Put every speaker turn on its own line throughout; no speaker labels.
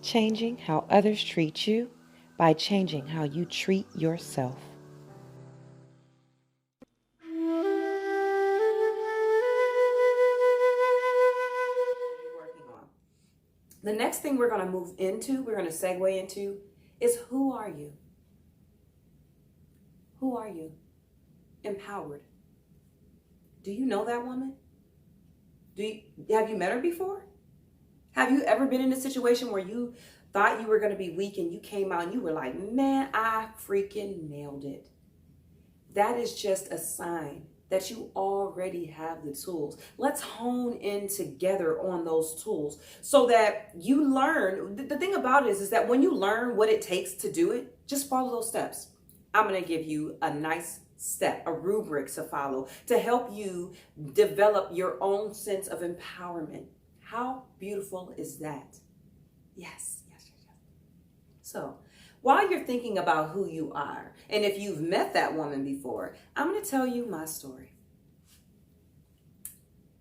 changing how others treat you by changing how you treat yourself.
Working on. The next thing we're going to move into, we're going to segue into, is who are you? Who are you? Empowered. Do you know that woman? Have you met her before? Have you ever been in a situation where you thought you were going to be weak and you came out and you were like, man, I freaking nailed it? That is just a sign that you already have the tools. Let's hone in together on those tools so that you learn. The thing about it is that when you learn what it takes to do it, just follow those steps. I'm going to give you a nice step, a rubric to follow to help you develop your own sense of empowerment. How beautiful is that? Yes, yes, yes, yes. So, while you're thinking about who you are, and if you've met that woman before, I'm going to tell you my story.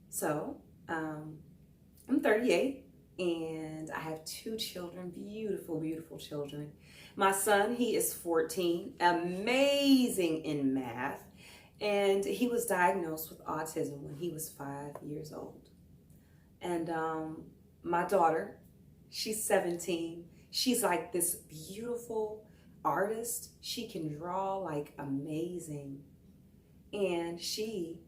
So, I'm 38 and I have two children, beautiful, beautiful children. My son, he is 14, amazing in math, and he was diagnosed with autism when he was 5 years old. And my daughter, she's 17. She's like this beautiful artist. She can draw like amazing. And she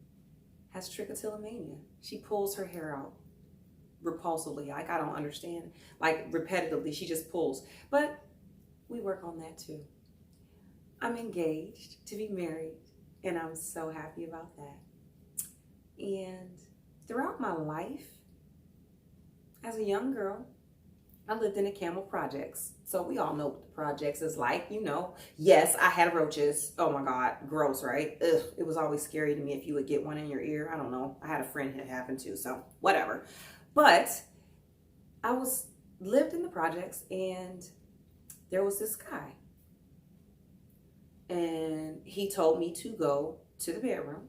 has trichotillomania. She pulls her hair out repulsively. Like, I don't understand. Like, repetitively, she just pulls. But we work on that too. I'm engaged to be married, and I'm so happy about that. And throughout my life, as a young girl, I lived in the Camel Projects. So we all know what the projects is like, you know. Yes, I had roaches. Oh my God, gross, right? Ugh, it was always scary to me if you would get one in your ear. I don't know. I had a friend it happened to, so whatever. But I lived in the projects, and there was this guy. And he told me to go to the bedroom,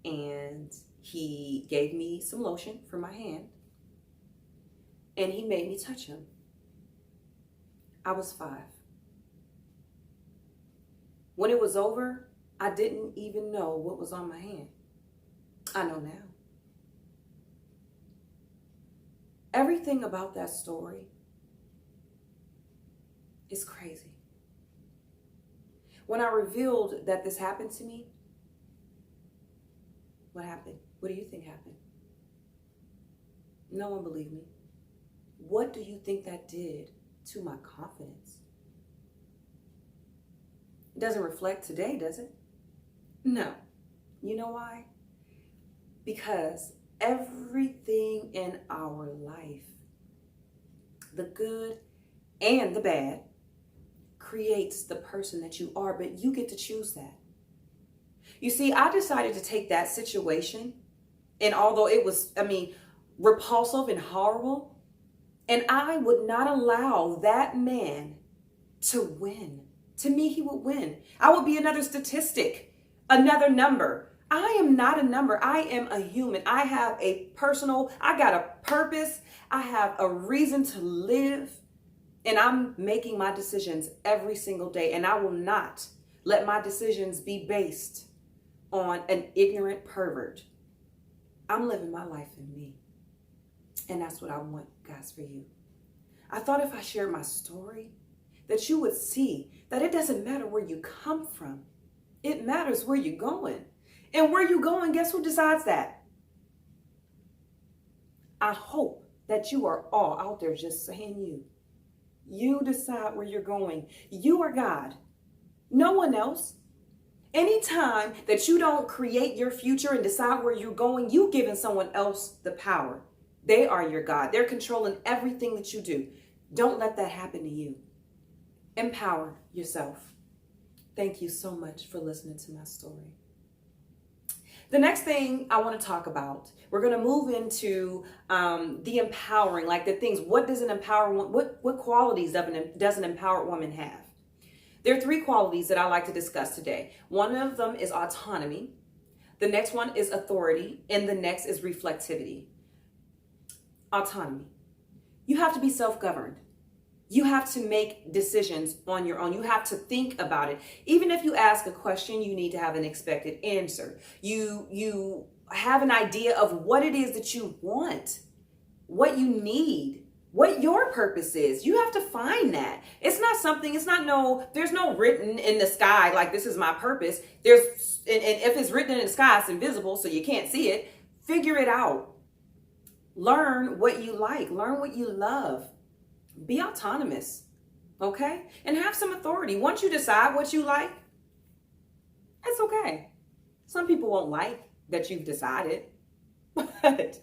and he gave me some lotion for my hand. And he made me touch him. I was 5. When it was over, I didn't even know what was on my hand. I know now. Everything about that story is crazy. When I revealed that this happened to me, what happened? What do you think happened? No one believed me. What do you think that did to my confidence? It doesn't reflect today, does it? No. You know why? Because everything in our life, the good and the bad, creates the person that you are, but you get to choose that. You see, I decided to take that situation, and although it was, repulsive and horrible, and I would not allow that man to win. To me, he would win. I would be another statistic, another number. I am not a number. I am a human. I got a purpose. I have a reason to live. And I'm making my decisions every single day. And I will not let my decisions be based on an ignorant pervert. I'm living my life in me. And that's what I want, guys, for you. I thought if I shared my story, that you would see that it doesn't matter where you come from. It matters where you're going. And where you're going, guess who decides that? I hope that you are all out there just saying you. You decide where you're going. You are God. No one else. Anytime that you don't create your future and decide where you're going, you've given someone else the power. They are your God. They're controlling everything that you do. Don't let that happen to you. Empower yourself. Thank you so much for listening to my story. The next thing I want to talk about, we're going to move into the empowering, like the things. What does an empower? What qualities does an empowered woman have? There are 3 qualities that I like to discuss today. One of them is autonomy. The next one is authority, and the next is reflectivity. Autonomy. You have to be self-governed. You have to make decisions on your own. You have to think about it. Even if you ask a question, you need to have an expected answer. You have an idea of what it is that you want, what you need, what your purpose is. You have to find that. It's not something, there's no written in the sky like this is my purpose. And if it's written in the sky, it's invisible, so you can't see it. Figure it out. Learn what you like. Learn what you love. Be autonomous, okay? And have some authority. Once you decide what you like, it's okay. Some people won't like that you've decided, but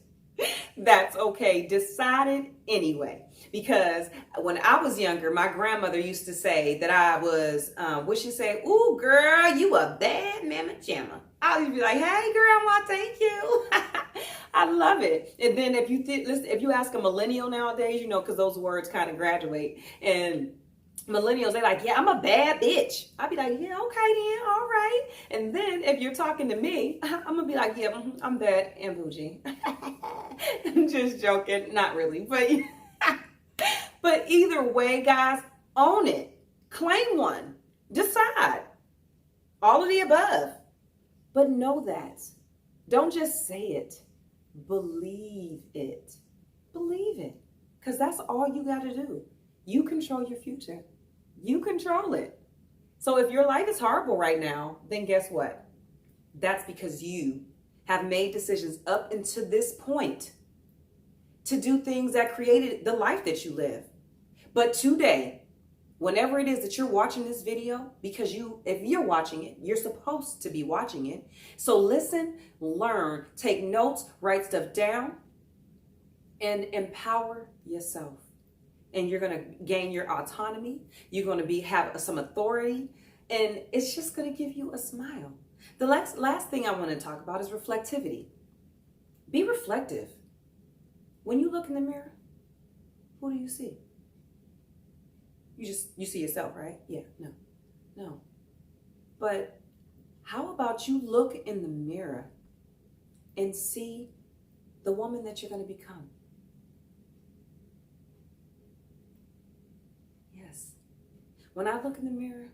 that's okay. Decide it anyway. Because when I was younger, my grandmother used to say that I was, what she say? Ooh, girl, you a bad mama jamma. I would be like, hey, grandma, thank you. I love it. And then if you ask a millennial nowadays, because those words kind of graduate, and millennials, they're like, yeah, I'm a bad bitch. I'd be like, yeah, okay then, all right. And then if you're talking to me, I'm gonna be like, yeah, I'm bad and bougie. I'm just joking, not really, but either way, guys, own it, claim one, decide, all of the above. But know that. Don't just say it. Believe it. Believe it. Because that's all you got to do. You control your future. You control it. So if your life is horrible right now, then guess what? That's because you have made decisions up until this point to do things that created the life that you live. But today, whenever it is that you're watching this video, because if you're watching it, you're supposed to be watching it. So listen, learn, take notes, write stuff down, and empower yourself. And you're going to gain your autonomy. You're going to have some authority, and it's just going to give you a smile. The last thing I want to talk about is reflectivity. Be reflective. When you look in the mirror, who do you see? You see yourself, right? Yeah, no. But how about you look in the mirror and see the woman that you're going to become? Yes. When I look in the mirror,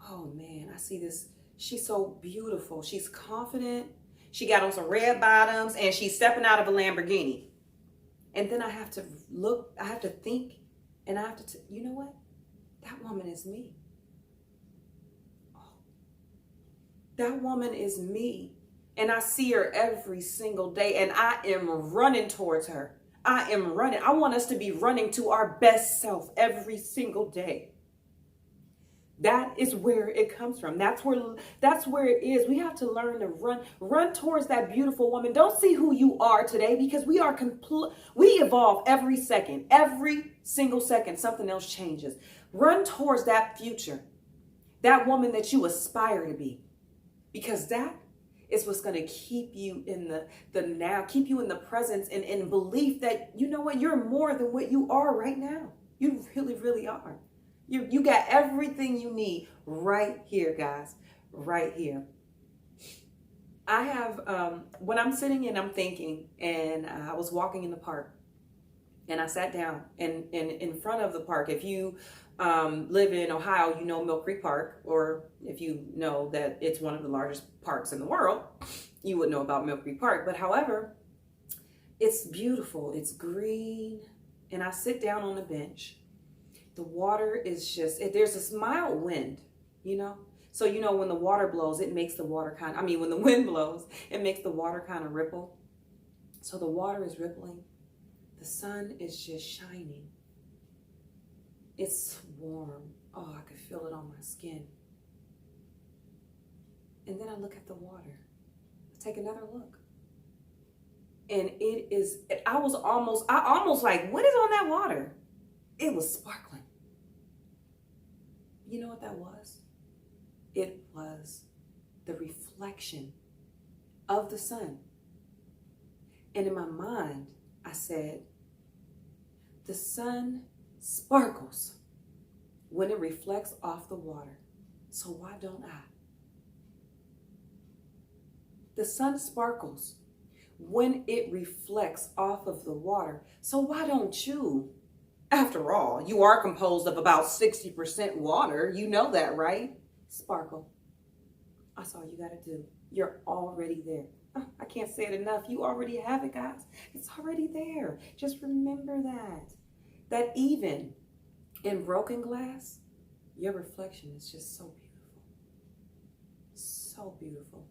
oh man, I see this. She's so beautiful. She's confident. She got on some red bottoms and she's stepping out of a Lamborghini. And then I have to look, I have to think, and I have to, you know what? That woman is me. Oh, that woman is me. And I see her every single day, and I am running towards her. I am running. I want us to be running to our best self every single day. That is where it comes from. That's where it is. We have to learn to run towards that beautiful woman. Don't see who you are today, because we evolve every second, every single second, something else changes. Run towards that future, that woman that you aspire to be, because that is what's going to keep you in the now, keep you in the presence, and in belief that, you know what, you're more than what you are right now. You really, really are. You got everything you need right here, guys, right here. I have, when I'm sitting and I'm thinking, and I was walking in the park, and I sat down, and in front of the park, if you live in Ohio, you know Mill Creek Park, or if you know that it's one of the largest parks in the world, you would know about Mill Creek Park. But however, it's beautiful, it's green, and I sit down on the bench. The water is just, there's this mild wind, So, when the water blows, it makes the water when the wind blows, it makes the water kind of ripple. So the water is rippling. The sun is just shining. It's warm. Oh, I could feel it on my skin. And then I look at the water. I take another look. And I almost like, what is on that water? It was sparkling. You know what that was? It was the reflection of the sun. And in my mind, I said, the sun sparkles when it reflects off the water. So why don't I? The sun sparkles when it reflects off of the water. So why don't you? After all, you are composed of about 60% water. You know that, right? Sparkle. That's all you got to do. You're already there. I can't say it enough. You already have it, guys. It's already there. Just remember that. That even in broken glass, your reflection is just so beautiful. So beautiful.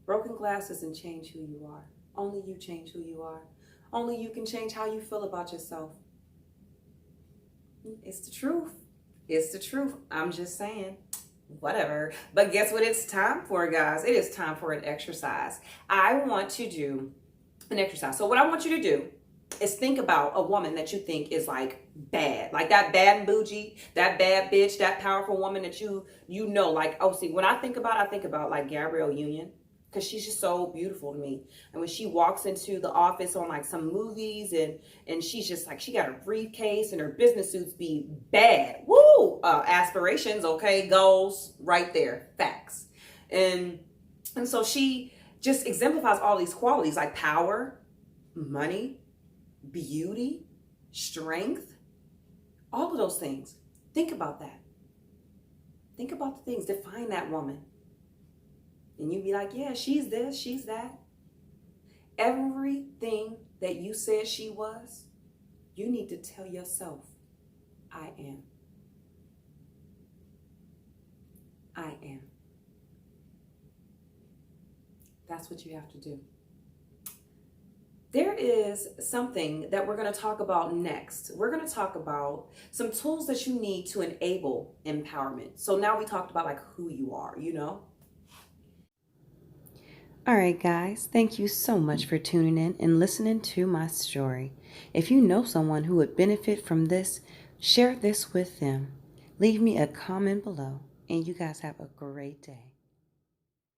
Broken glass doesn't change who you are. Only you change who you are. Only you can change how you feel about yourself. It's the truth. It's the truth. I'm just saying. Whatever. But guess what it's time for, guys? It is time for an exercise. I want to do an exercise. So what I want you to do is think about a woman that you think is like bad, like that bad and bougie, that bad bitch, that powerful woman that you know, like, oh, see, when I think about like Gabrielle Union, because she's just so beautiful to me. And when she walks into the office on like some movies and she's just like, she got a briefcase and her business suits be bad. Woo! Aspirations, okay, goals, right there, facts. And so she just exemplifies all these qualities like power, money, beauty, strength, all of those things. Think about that. Think about the things. Define that woman. And you be like, yeah, she's this, she's that. Everything that you said she was, you need to tell yourself, I am. I am. That's what you have to do. There is something that we're going to talk about next. We're going to talk about some tools that you need to enable empowerment. So now we talked about like who you are, you know?
All right, guys, thank you so much for tuning in and listening to my story. If you know someone who would benefit from this, share this with them. Leave me a comment below, and you guys have a great day.